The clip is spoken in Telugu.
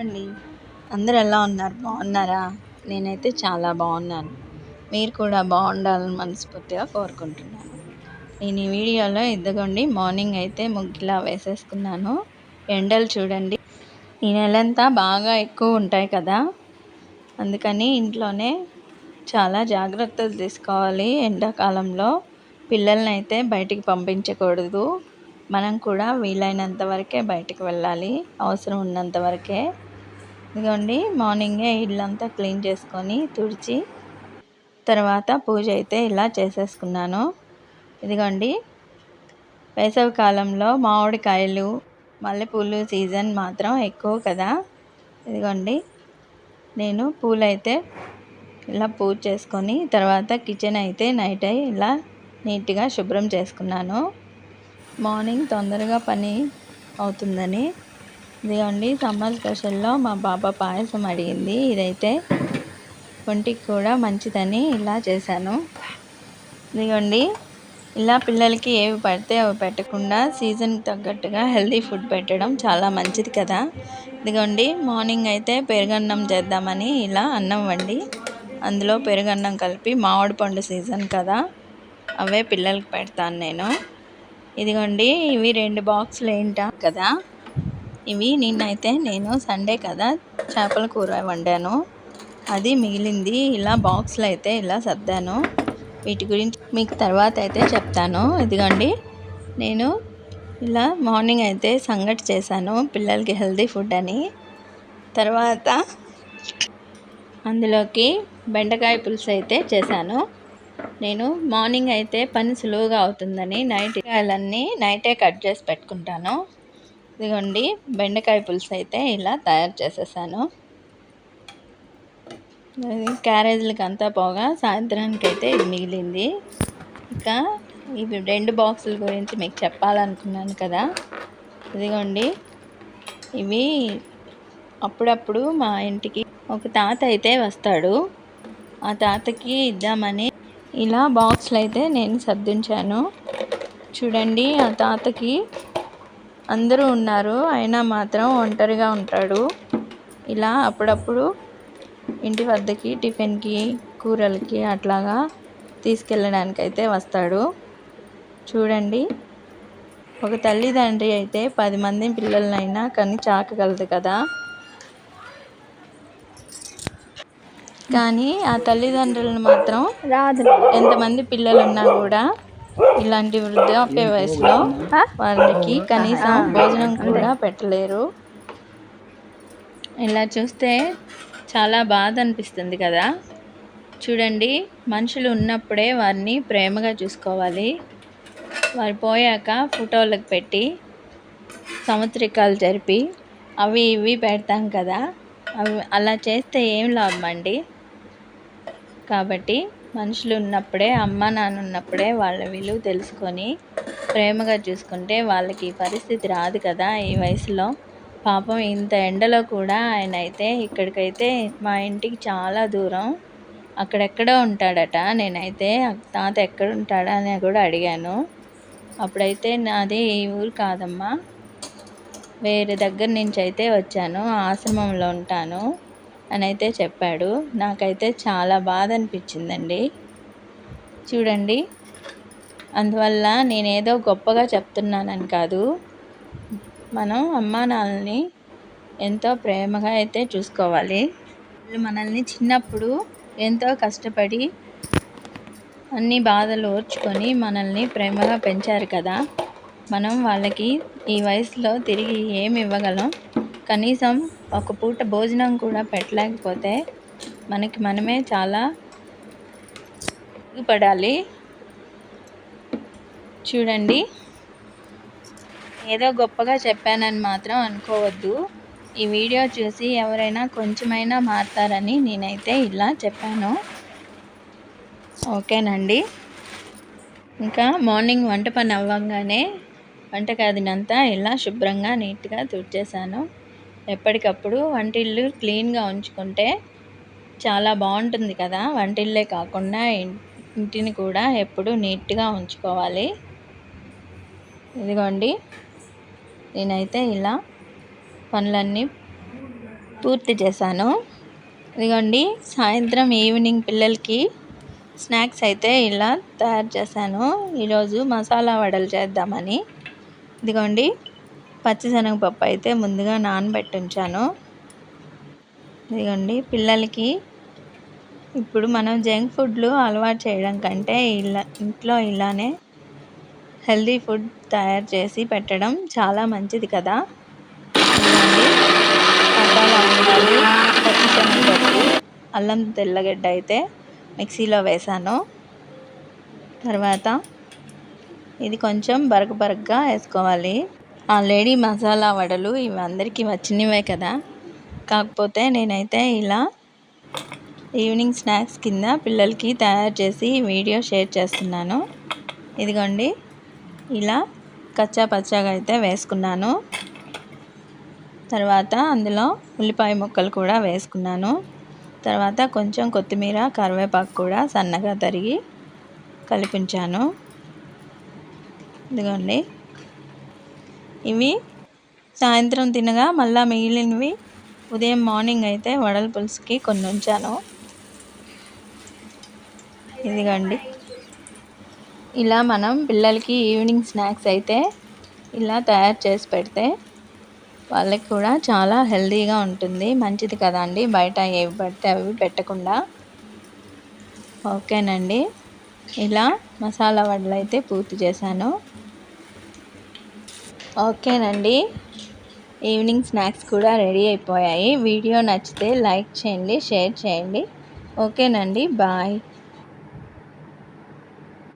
అండి. అందరూ ఎలా ఉన్నారు? బాగున్నారా? నేనైతే చాలా బాగున్నాను. మీరు కూడా బాగుండాలని మనస్ఫూర్తిగా కోరుకుంటున్నాను. నేను ఈ వీడియోలో ఇదిగోండి మార్నింగ్ అయితే ముగ్గులా వేసేసుకున్నాను. ఎండలు చూడండి. ఈ నెలంతా బాగా ఎక్కువ ఉంటాయి కదా, అందుకని ఇంట్లోనే చాలా జాగ్రత్తలు తీసుకోవాలి. ఎండాకాలంలో పిల్లల్ని అయితే బయటికి పంపించకూడదు. మనం కూడా వీలైనంత వరకే బయటికి వెళ్ళాలి, అవసరం ఉన్నంత వరకే. ఇదిగోండి మార్నింగే ఇల్లంతా క్లీన్ చేసుకొని తుడిచి తర్వాత పూజ అయితే ఇలా చేసేసుకున్నాను. ఇదిగోండి వేసవి కాలంలో మామిడికాయలు, మల్లెపూలు సీజన్ మాత్రం ఎక్కువ కదా. ఇదిగోండి నేను పూలైతే ఇలా పూజ చేసుకొని తర్వాత కిచెన్ అయితే నైట్ ఇలా నీట్గా శుభ్రం చేసుకున్నాను. మార్నింగ్ తొందరగా పని అవుతుందని. ఇదిగోండి సమ్మర్ స్పెషల్లో మా పాప పాయసం అడిగింది. ఇదైతే ఒంటికి కూడా మంచిదని ఇలా చేశాను. ఇదిగోండి ఇలా పిల్లలకి ఏవి పడితే అవి పెట్టకుండా సీజన్కి తగ్గట్టుగా హెల్తీ ఫుడ్ పెట్టడం చాలా మంచిది కదా. ఇదిగోండి మార్నింగ్ అయితే పెరుగన్నం చేద్దామని ఇలా అన్నం వండి అందులో పెరుగన్నం కలిపి, మామిడి పండు సీజన్ కదా అవే పిల్లలకి పెడతాను నేను. ఇదిగోండి ఇవి 2 బాక్సులు ఏంటా కదా. ఇవి నిన్నైతే నేను సండే కదా చేపల కూర వండాను, అది మిగిలింది. ఇలా బాక్స్లో అయితే ఇలా సర్దాను. వీటి గురించి మీకు తర్వాత అయితే చెప్తాను. ఇదిగోండి నేను ఇలా మార్నింగ్ అయితే సంగటి చేశాను పిల్లలకి హెల్తీ ఫుడ్ అని. తర్వాత అందులోకి బెండకాయ పులుసు అయితే చేశాను. నేను మార్నింగ్ అయితే పని సులువుగా అవుతుందని కాయలన్నీ నైటే కట్ చేసి పెట్టుకుంటాను. ఇదిగోండి బెండకాయ పులుసు అయితే ఇలా తయారు చేసేసాను. క్యారేజీలకి అంతా పోగా సాయంత్రానికి అయితే ఇది మిగిలింది. ఇంకా ఇవి 2 బాక్సుల గురించి మీకు చెప్పాలనుకున్నాను కదా. ఇదిగోండి ఇవి అప్పుడప్పుడు మా ఇంటికి ఒక తాత అయితే వస్తాడు. ఆ తాతకి ఇద్దామని ఇలా బాక్సులు అయితే నేను సర్దించాను. చూడండి ఆ తాతకి అందరూ ఉన్నారు, అయినా మాత్రం ఒంటరిగా ఉంటాడు. ఇలా అప్పుడప్పుడు ఇంటి వద్దకి టిఫిన్కి, కూరలకి అట్లాగా తీసుకెళ్ళడానికైతే వస్తాడు. చూడండి ఒక తల్లిదండ్రి అయితే 10 మంది పిల్లలనైనా కానీ చాకగలదు కదా. కానీ ఆ తల్లిదండ్రులను మాత్రం ఎంతమంది పిల్లలున్నా కూడా ఇలాంటి వృద్ధాప్య వయసులో వాళ్ళకి కనీసం భోజనం కూడా పెట్టలేరు. ఇలా చూస్తే చాలా బాధ అనిపిస్తుంది కదా. చూడండి మనుషులు ఉన్నప్పుడే వారిని ప్రేమగా చూసుకోవాలి. వారు పోయాక ఫోటోలకు పెట్టి సంవత్సరికాలు జరిపి అవి ఇవి పెడతాం కదా, అవి అలా చేస్తే ఏం లాభం అండి. కాబట్టి మనుషులు ఉన్నప్పుడే, అమ్మ నాన్న ఉన్నప్పుడే వాళ్ళ విలువ తెలుసుకొని ప్రేమగా చూసుకుంటే వాళ్ళకి ఈ పరిస్థితి రాదు కదా ఈ వయసులో. పాపం ఇంత ఎండలో కూడా ఆయన అయితే ఇక్కడికైతే మా ఇంటికి చాలా దూరం, అక్కడెక్కడో ఉంటాడట. నేనైతే తాత ఎక్కడ ఉంటాడా అని కూడా అడిగాను. అప్పుడైతే నాది ఈ ఊరు కాదమ్మా, వేరే దగ్గర నుంచి అయితే వచ్చాను, ఆశ్రమంలో ఉంటాను అని అయితే చెప్పాడు. నాకైతే చాలా బాధ అనిపించిందండి. చూడండి అందువల్ల నేనేదో గొప్పగా చెప్తున్నానని కాదు, మనం అమ్మా నాన్నని ఎంతో ప్రేమగా అయితే చూసుకోవాలి. వాళ్ళు మనల్ని చిన్నప్పుడు ఎంతో కష్టపడి అన్ని బాధలు ఓర్చుకొని మనల్ని ప్రేమగా పెంచారు కదా. మనం వాళ్ళకి ఈ వయసులో తిరిగి ఏమి ఇవ్వగలం? కనీసం ఒక పూట భోజనం కూడా పెట్టలేకపోతే మనకి మనమే చాలా పడాలి. చూడండి ఏదో గొప్పగా చెప్పానని మాత్రం అనుకోవద్దు. ఈ వీడియో చూసి ఎవరైనా కొంచెమైనా మారుతారని నేనైతే ఇలా చెప్పాను. ఓకేనండి. ఇంకా మార్నింగ్ వంట పని అవ్వగానే వంటగదినంతా ఇలా శుభ్రంగా నీట్గా తుడిచేసాను. ఎప్పటికప్పుడు వంటిల్లు క్లీన్గా ఉంచుకుంటే చాలా బాగుంటుంది కదా. వంటిల్లే కాకుండా ఇంటిని కూడా ఎప్పుడు నీట్గా ఉంచుకోవాలి. ఇదిగోండి నేనైతే ఇలా పనులన్నీ పూర్తి చేశాను. ఇదిగోండి సాయంత్రం ఈవినింగ్ పిల్లలకి స్నాక్స్ అయితే ఇలా తయారు చేశాను. ఈరోజు మసాలా వడలు చేద్దామని. ఇదిగోండి పచ్చిశనగపప్పు అయితే ముందుగా నానబెట్టి ఉంచాను. ఇదిగోండి పిల్లలకి ఇప్పుడు మనం జంక్ ఫుడ్లు అలవాటు చేయడం కంటే ఇంట్లో ఇలానే హెల్దీ ఫుడ్ తయారు చేసి పెట్టడం చాలా మంచిది కదా. ఇదిగోండి మసాలా ఉండాలి, పచ్చిశనగపప్పు, అల్లం తెల్లగడ్డ అయితే మిక్సీలో వేసాను. తర్వాత ఇది కొంచెం బరకగా వేసుకోవాలి. ఆల్రెడీ మసాలా వడలు ఇవి అందరికీ వచ్చినవే కదా. కాకపోతే నేనైతే ఇలా ఈవినింగ్ స్నాక్స్ కింద పిల్లలకి తయారు చేసి వీడియో షేర్ చేస్తున్నాను. ఇదిగోండి ఇలా కచ్చా పచ్చాగా అయితే వేసుకున్నాను. తర్వాత అందులో ఉల్లిపాయ ముక్కలు కూడా వేసుకున్నాను. తర్వాత కొంచెం కొత్తిమీర, కరివేపాకు కూడా సన్నగా తరిగి కలిపించాను. ఇదిగోండి ఇవి సాయంత్రం తినగా మళ్ళీ మిగిలినవి ఉదయం మార్నింగ్ అయితే వడల పులుసుకి కొన్ని ఉంచాను. ఇదిగోండి ఇలా మనం పిల్లలకి ఈవినింగ్ స్నాక్స్ అయితే ఇలా తయారు చేసి పెడితే వాళ్ళకి కూడా చాలా హెల్తీగా ఉంటుంది. మంచిది కదండి, బయట ఏవి పడితే అవి పెట్టకుండా. ఓకేనండి, ఇలా మసాలా వడలు అయితే పూర్తి చేశాను. ఓకేనండి, ఈవినింగ్ స్నాక్స్ కూడా రెడీ అయిపోయాయి. వీడియో నచ్చితే లైక్ చేయండి, షేర్ చేయండి. ఓకేనండి, బాయ్.